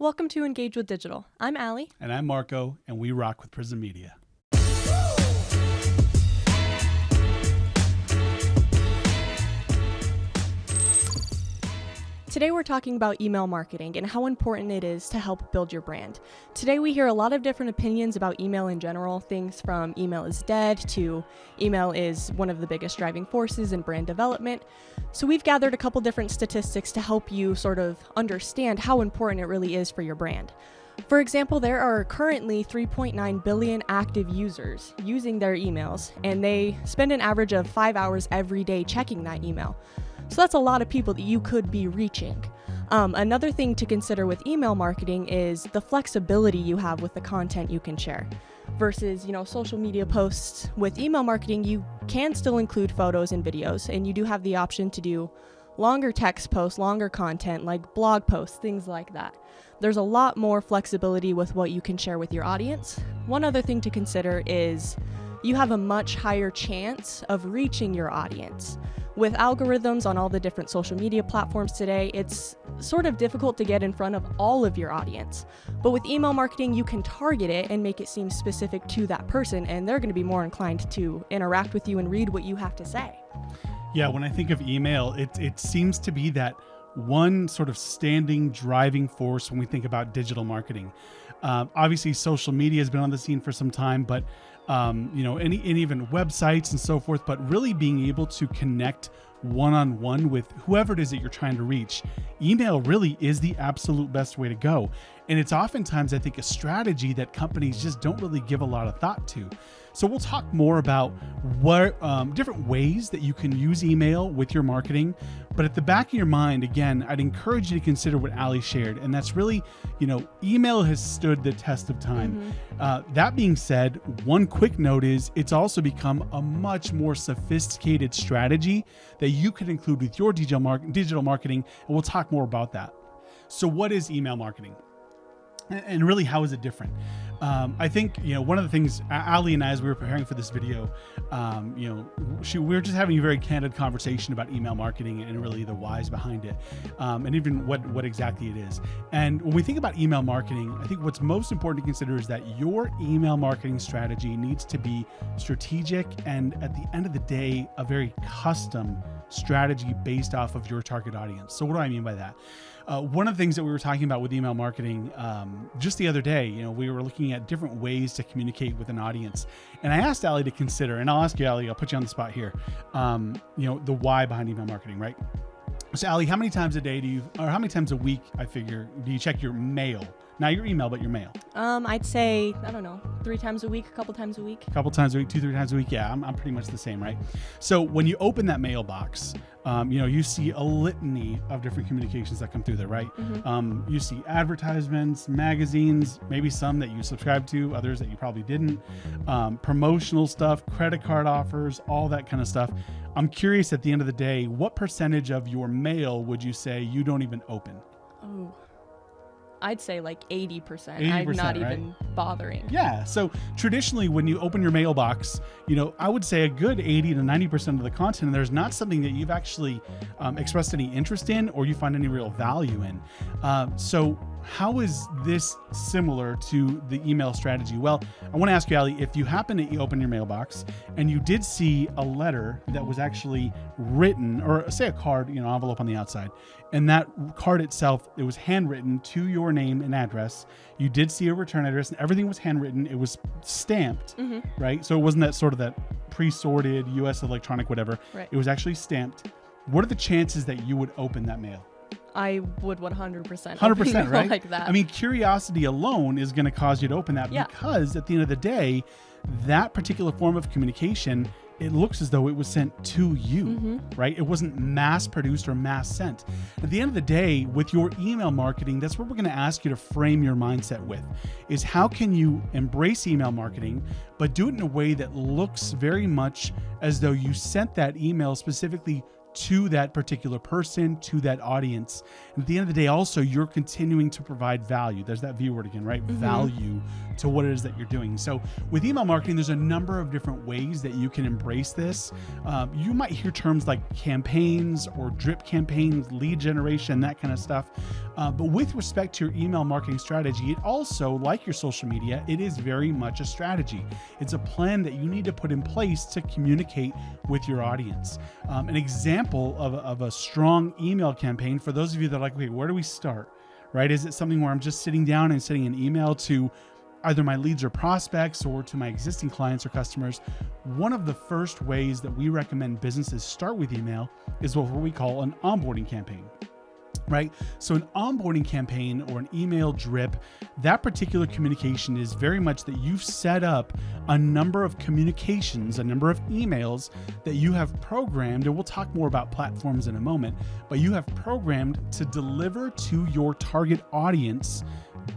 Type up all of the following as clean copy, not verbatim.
Welcome to Engage with Digital. I'm Allie. And I'm Marco, and we rock with PRISM Media. Today we're talking about email marketing and how important it is to help build your brand. Today we hear a lot of different opinions about email in general, things from email is dead to email is one of the biggest driving forces in brand development. So we've gathered a couple different statistics to help you sort of understand how important it really is for your brand. For example, there are currently 3.9 billion active users using their emails, and they spend an average of 5 hours every day checking that email. So that's a lot of people that you could be reaching. Another thing to consider with email marketing is the flexibility you have with the content you can share. Versus, social media posts. With email marketing, you can still include photos and videos, and you do have the option to do longer text posts, longer content like blog posts, things like that. There's a lot more flexibility with what you can share with your audience. One other thing to consider is you have a much higher chance of reaching your audience. With algorithms on all the different social media platforms today, it's sort of difficult to get in front of all of your audience. But with email marketing, you can target it and make it seem specific to that person, and they're going to be more inclined to interact with you and read what you have to say. Yeah, when I think of email, it seems to be that one sort of standing driving force when we think about digital marketing. Obviously, social media has been on the scene for some time, but and even websites and so forth, but really being able to connect one-on-one with whoever it is that you're trying to reach. Email really is the absolute best way to go. And it's oftentimes, I think, a strategy that companies just don't really give a lot of thought to. So we'll talk more about what different ways that you can use email with your marketing. But at the back of your mind, again, I'd encourage you to consider what Allie shared. And that's really, email has stood the test of time. That being said, one quick note is it's also become a much more sophisticated strategy that you can include with your digital marketing. And we'll talk more about that. So what is email marketing? And really, how is it different? I think, one of the things Allie and I, as we were preparing for this video, we were just having a very candid conversation about email marketing and really the whys behind it, and even what exactly it is. And when we think about email marketing, I think what's most important to consider is that your email marketing strategy needs to be strategic and, at the end of the day, a very custom strategy based off of your target audience. So what do I mean by that? One of the things that we were talking about with email marketing just the other day, we were looking at different ways to communicate with an audience. And I asked Allie to consider, and I'll ask you, Allie, I'll put you on the spot here, the why behind email marketing, right? So Allie, how many times a day how many times a week, do you check your mail? Not your email, but your mail. I'd say, 3 times a week, a couple times a week. A couple times a week, 2-3 times a week. Yeah, I'm pretty much the same, right? So when you open that mailbox, you see a litany of different communications that come through there, right? You see advertisements, magazines, maybe some that you subscribe to, others that you probably didn't, promotional stuff, credit card offers, all that kind of stuff. I'm curious, at the end of the day, what percentage of your mail would you say you don't even open? Oh, I'd say like 80%. 80%, I'm not right? even bothering. Yeah. So traditionally, when you open your mailbox, I would say a good 80 to 90% of the content, there's not something that you've actually expressed any interest in or you find any real value in. So how is this similar to the email strategy? Well, I want to ask you, Allie, if you happen to open your mailbox and you did see a letter that was actually written, or say a card, envelope on the outside, and that card itself, it was handwritten to your name and address. You did see a return address and everything was handwritten. It was stamped, right? So it wasn't that pre-sorted US electronic whatever. Right. It was actually stamped. What are the chances that you would open that mail? I would 100%. 100%, right? Like that. I mean, curiosity alone is going to cause you to open that because at the end of the day, that particular form of communication, it looks as though it was sent to you, right? It wasn't mass produced or mass sent. At the end of the day, with your email marketing, that's what we're going to ask you to frame your mindset with, is how can you embrace email marketing, but do it in a way that looks very much as though you sent that email specifically to that particular person, to that audience. And at the end of the day, also, you're continuing to provide value. There's that V word again, right? Value to what it is that you're doing. So with email marketing, there's a number of different ways that you can embrace this. You might hear terms like campaigns or drip campaigns, lead generation, that kind of stuff. But with respect to your email marketing strategy, it also, like your social media, it is very much a strategy. It's a plan that you need to put in place to communicate with your audience. An example of a strong email campaign, for those of you that are like, okay, where do we start, right? Is it something where I'm just sitting down and sending an email to either my leads or prospects or to my existing clients or customers? One of the first ways that we recommend businesses start with email is what we call an onboarding campaign. Right? So an onboarding campaign or an email drip, that particular communication is very much that you've set up a number of communications, a number of emails that you have programmed, and we'll talk more about platforms in a moment, but you have programmed to deliver to your target audience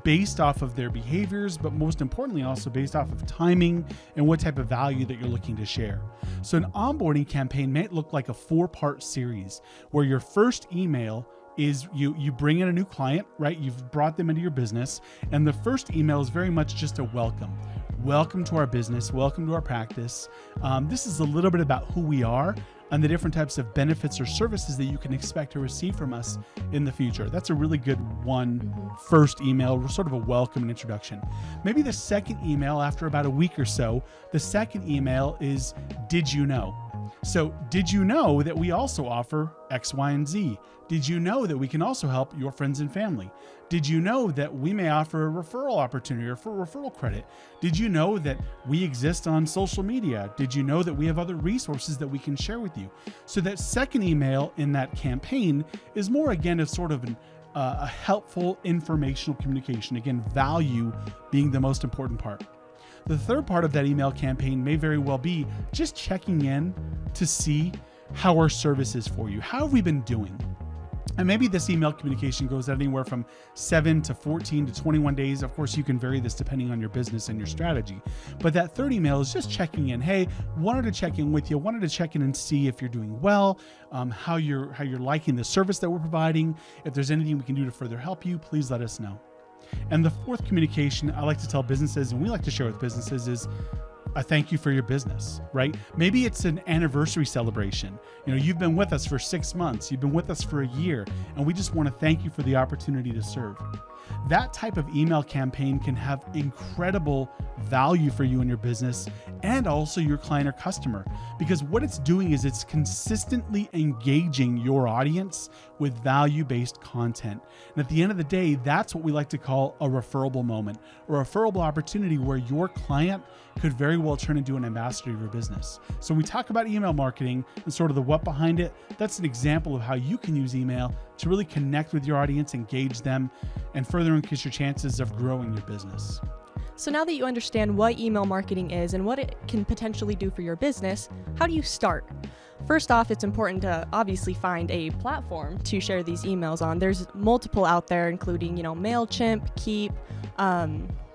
based off of their behaviors, but most importantly also based off of timing and what type of value that you're looking to share. So an onboarding campaign may look like a 4-part series where your first email is you bring in a new client, right? You've brought them into your business, and the first email is very much just a welcome. Welcome to our business. Welcome to our practice. This is a little bit about who we are and the different types of benefits or services that you can expect to receive from us in the future. That's a really good first email, sort of a welcome and introduction. Maybe the second email, after about a week or so, the second email is, did you know? So did you know that we also offer X, Y, and Z? Did you know that we can also help your friends and family? Did you know that we may offer a referral opportunity or for referral credit? Did you know that we exist on social media? Did you know that we have other resources that we can share with you? So that second email in that campaign is more, again, of sort of a helpful informational communication. Again, value being the most important part. The third part of that email campaign may very well be just checking in to see how our service is for you. How have we been doing? And maybe this email communication goes anywhere from 7 to 14 to 21 days. Of course, you can vary this depending on your business and your strategy. But that third email is just checking in. Hey, wanted to check in with you. Wanted to check in and see if you're doing well, how you're liking the service that we're providing. If there's anything we can do to further help you, please let us know. And the fourth communication I like to tell businesses, and we like to share with businesses, is a thank you for your business, right? Maybe it's an anniversary celebration. You've been with us for 6 months, you've been with us for a year, and we just want to thank you for the opportunity to serve. That type of email campaign can have incredible value for you and your business and also your client or customer, because what it's doing is it's consistently engaging your audience with value-based content. And at the end of the day, that's what we like to call a referable moment, or a referable opportunity where your client could very well turn into an ambassador of your business. So when we talk about email marketing and sort of the what behind it, that's an example of how you can use email to really connect with your audience, engage them, and further increase your chances of growing your business. So now that you understand what email marketing is and what it can potentially do for your business, how do you start? First off, it's important to obviously find a platform to share these emails on. There's multiple out there, including, MailChimp, Keep,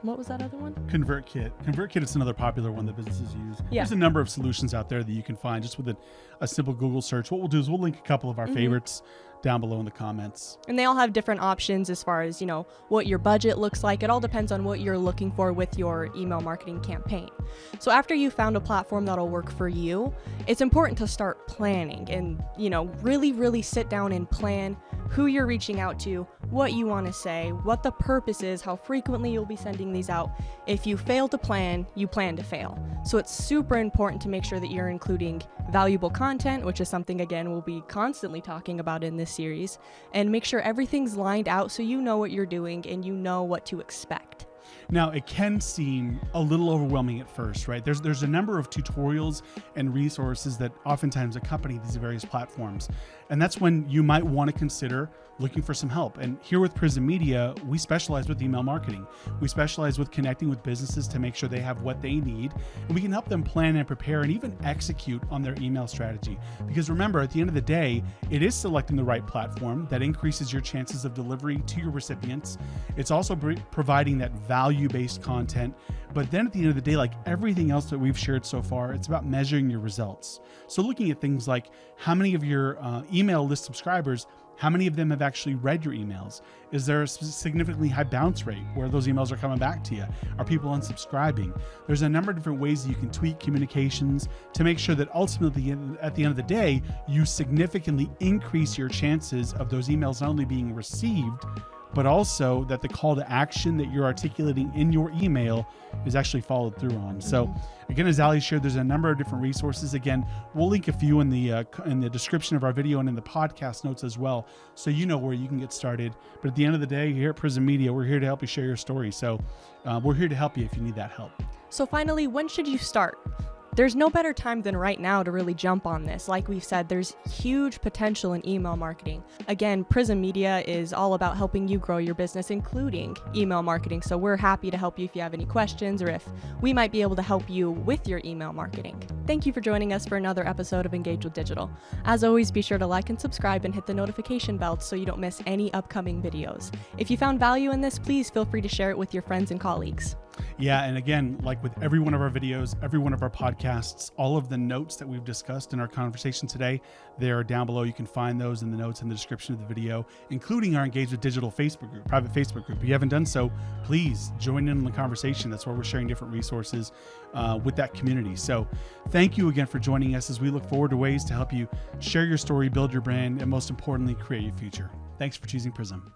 what was that other one? ConvertKit. ConvertKit is another popular one that businesses use. Yeah. There's a number of solutions out there that you can find just with a simple Google search. What we'll do is we'll link a couple of our favorites down below in the comments. And they all have different options as far as, what your budget looks like. It all depends on what you're looking for with your email marketing campaign. So after you found a platform that'll work for you, it's important to start planning and, really, really sit down and plan who you're reaching out to, what you want to say, what the purpose is, how frequently you'll be sending these out. If you fail to plan, you plan to fail. So it's super important to make sure that you're including valuable content, which is something, again, we'll be constantly talking about in this series, and make sure everything's lined out so you know what you're doing and you know what to expect. Now, it can seem a little overwhelming at first, right? There's a number of tutorials and resources that oftentimes accompany these various platforms. And that's when you might want to consider looking for some help. And here with PRISM Media, we specialize with email marketing. We specialize with connecting with businesses to make sure they have what they need. And we can help them plan and prepare and even execute on their email strategy. Because remember, at the end of the day, it is selecting the right platform that increases your chances of delivery to your recipients. It's also providing that value-based content. But then at the end of the day, like everything else that we've shared so far, it's about measuring your results. So looking at things like how many of your email list subscribers, how many of them have actually read your emails? Is there a significantly high bounce rate where those emails are coming back to you? Are people unsubscribing? There's a number of different ways that you can tweak communications to make sure that ultimately at the end of the day, you significantly increase your chances of those emails not only being received, but also that the call to action that you're articulating in your email is actually followed through on. So again, as Ali shared, there's a number of different resources. Again, we'll link a few in the description of our video and in the podcast notes as well, so you know where you can get started. But at the end of the day, here at PRISM Media, we're here to help you share your story. So we're here to help you if you need that help. So finally, when should you start? There's no better time than right now to really jump on this. Like we've said, there's huge potential in email marketing. Again, PRISM Media is all about helping you grow your business, including email marketing. So we're happy to help you if you have any questions or if we might be able to help you with your email marketing. Thank you for joining us for another episode of Engage with Digital. As always, be sure to like and subscribe and hit the notification bell so you don't miss any upcoming videos. If you found value in this, please feel free to share it with your friends and colleagues. Yeah, and again, like with every one of our videos, every one of our podcasts, all of the notes that we've discussed in our conversation today, they are down below. You can find those in the notes in the description of the video, including our Engage with Digital Facebook group, private Facebook group. If you haven't done so, please join in the conversation. That's where we're sharing different resources with that community. So thank you again for joining us as we look forward to ways to help you share your story, build your brand, and most importantly, create your future. Thanks for choosing PRISM.